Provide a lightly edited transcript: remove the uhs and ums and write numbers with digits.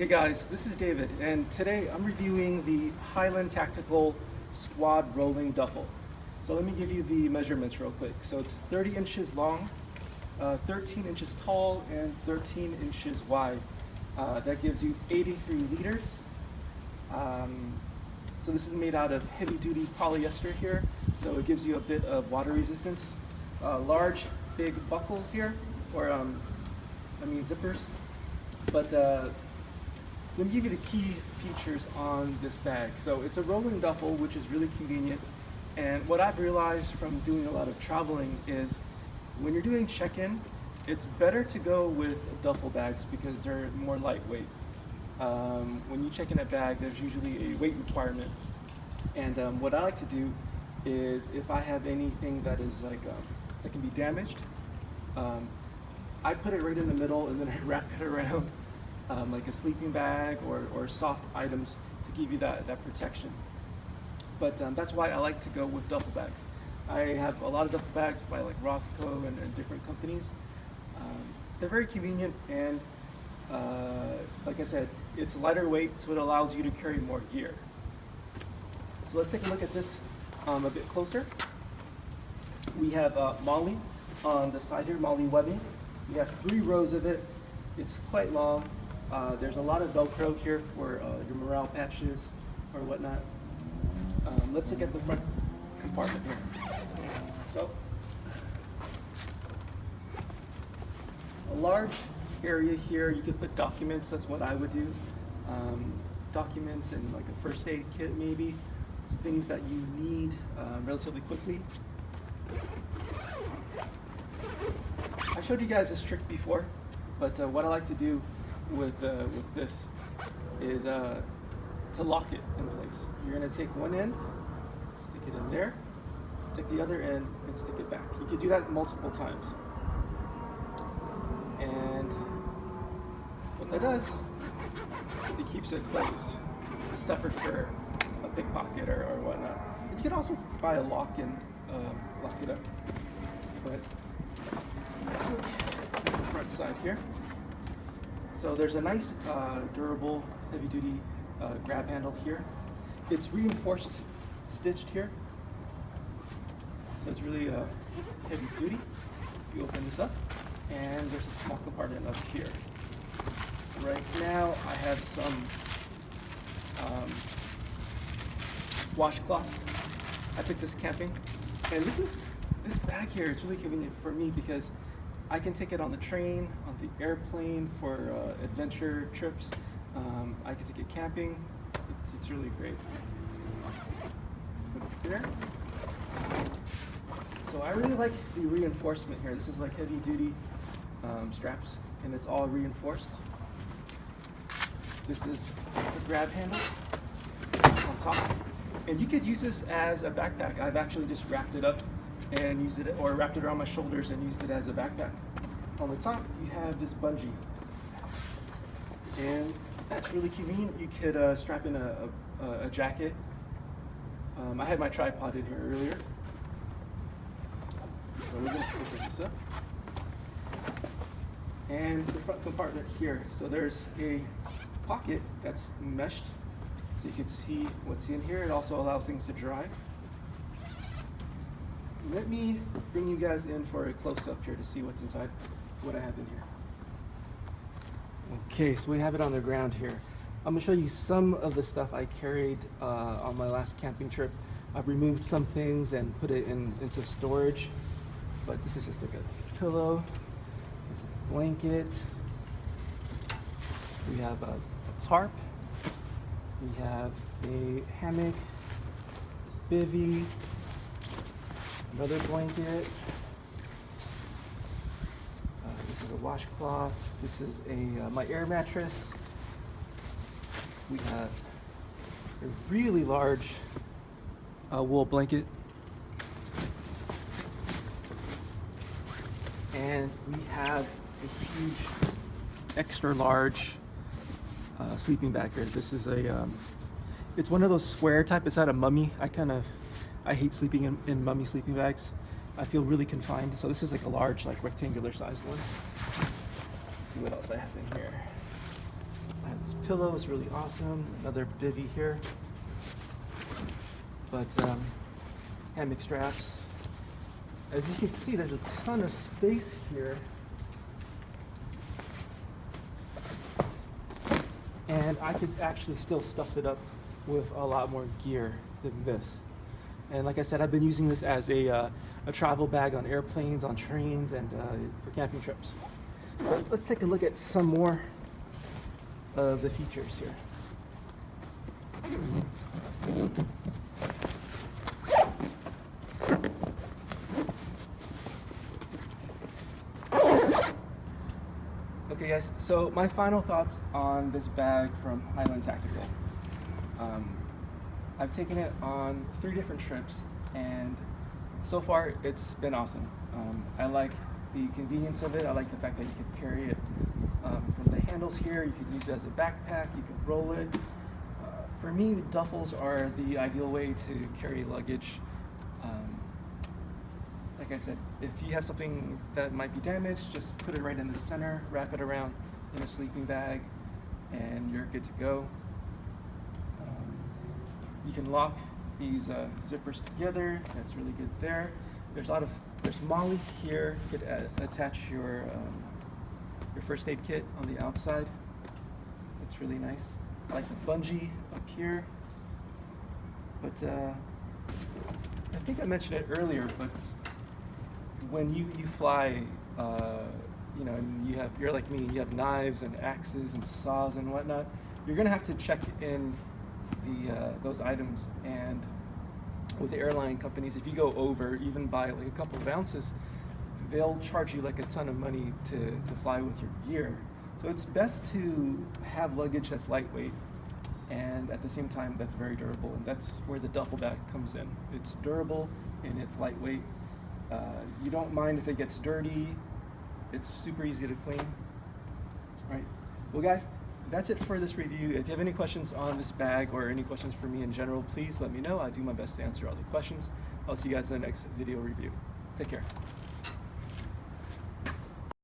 guys, this is David, and today I'm reviewing the Highland Tactical Squad Rolling Duffel. So let me give you the measurements real quick. So it's 30 inches long, 13 inches tall, and 13 inches wide. That gives you 83 liters. So this is made out of heavy-duty polyester here, so it gives you a bit of water resistance. Large, big buckles here, or zippers. But let me give you the key features on this bag. So it's a rolling duffel, which is really convenient. And what I've realized from doing a lot of traveling is when you're doing check-in, it's better to go with duffel bags because they're more lightweight. When you check in a bag, there's usually a weight requirement. And what I like to do is if I have anything that is that can be damaged, I put it right in the middle and then I wrap it around like a sleeping bag or soft items to give you that protection. But that's why I like to go with duffel bags. I have a lot of duffel bags by like Rothco and different companies. They're very convenient and like I said, it's lighter weight, so it allows you to carry more gear. So let's take a look at this a bit closer. We have MOLLE on the side here, MOLLE webbing. We have 3 rows of it. It's quite long. There's a lot of Velcro here for your morale patches or whatnot. Let's look at the front compartment here. So, a large area here, you could put documents, that's what I would do. Documents and like a first aid kit maybe. It's things that you need relatively quickly. I showed you guys this trick before, but what I like to do with this is to lock it in place. You're going to take one end, stick it in there, take the other end, and stick it back. You could do that multiple times. And what that does, it keeps it closed. It's tougher for a pickpocket or whatnot. And you can also buy a lock and lock it up. But let's look at the front side here. So there's a nice durable heavy-duty grab handle here. It's reinforced stitched here. So it's really heavy-duty. You open this up and there's a small compartment up here. Right now I have some washcloths. I took this camping, and this bag here, it's really convenient for me because I can take it on the train, on the airplane for adventure trips. I can take it camping. It's really great. Put it there. So I really like the reinforcement here. This is like heavy duty straps, and it's all reinforced. This is the grab handle on top. And you could use this as a backpack. I've actually just wrapped it up and used it, or wrapped it around my shoulders and used it as a backpack. On the top, you have this bungee. And that's really convenient. You could strap in a jacket. I had my tripod in here earlier. So we're going to open this up. And the front compartment here. So there's a pocket that's meshed, so you can see what's in here. It also allows things to dry. Let me bring you guys in for a close-up here to see what's inside, what I have in here. Okay, so we have it on the ground here. I'm going to show you some of the stuff I carried on my last camping trip. I've removed some things and put it into storage, but this is just like a pillow. This is a blanket. We have a tarp. We have a hammock, bivvy, another blanket. This is a washcloth. This is my air mattress. We have a really large wool blanket. And we have a huge, extra large sleeping bag here. This is it's one of those square type. It's not a mummy. I hate sleeping in mummy sleeping bags. I feel really confined. So this is like a large, like rectangular sized one. Let's see what else I have in here. I have this pillow is really awesome. Another bivy here. But hammock straps. As you can see, there's a ton of space here. And I could actually still stuff it up with a lot more gear than this. And like I said, I've been using this as a travel bag on airplanes, on trains, and for camping trips. But let's take a look at some more of the features here. Okay guys, so my final thoughts on this bag from Highland Tactical. I've taken it on 3 different trips, and so far it's been awesome. I like the convenience of it. I like the fact that you can carry it from the handles here. You can use it as a backpack, you can roll it. For me, duffels are the ideal way to carry luggage. Like I said, if you have something that might be damaged, just put it right in the center, wrap it around in a sleeping bag, and you're good to go. You can lock these zippers together. That's really good there. There's MOLLE here. You could attach your first aid kit on the outside. That's really nice. I like the bungee up here. But I think I mentioned it earlier, but when you fly, you know, and you're like me, you have knives and axes and saws and whatnot, you're gonna have to check in those items. And with the airline companies, if you go over even by like a couple of ounces, they'll charge you like a ton of money to fly with your gear. So it's best to have luggage that's lightweight and at the same time that's very durable, and that's where the duffel bag comes in. It's durable and it's lightweight. You don't mind if it gets dirty. It's super easy to clean. All right. Well guys, that's it for this review. If you have any questions on this bag or any questions for me in general, please let me know. I do my best to answer all the questions. I'll see you guys in the next video review. Take care.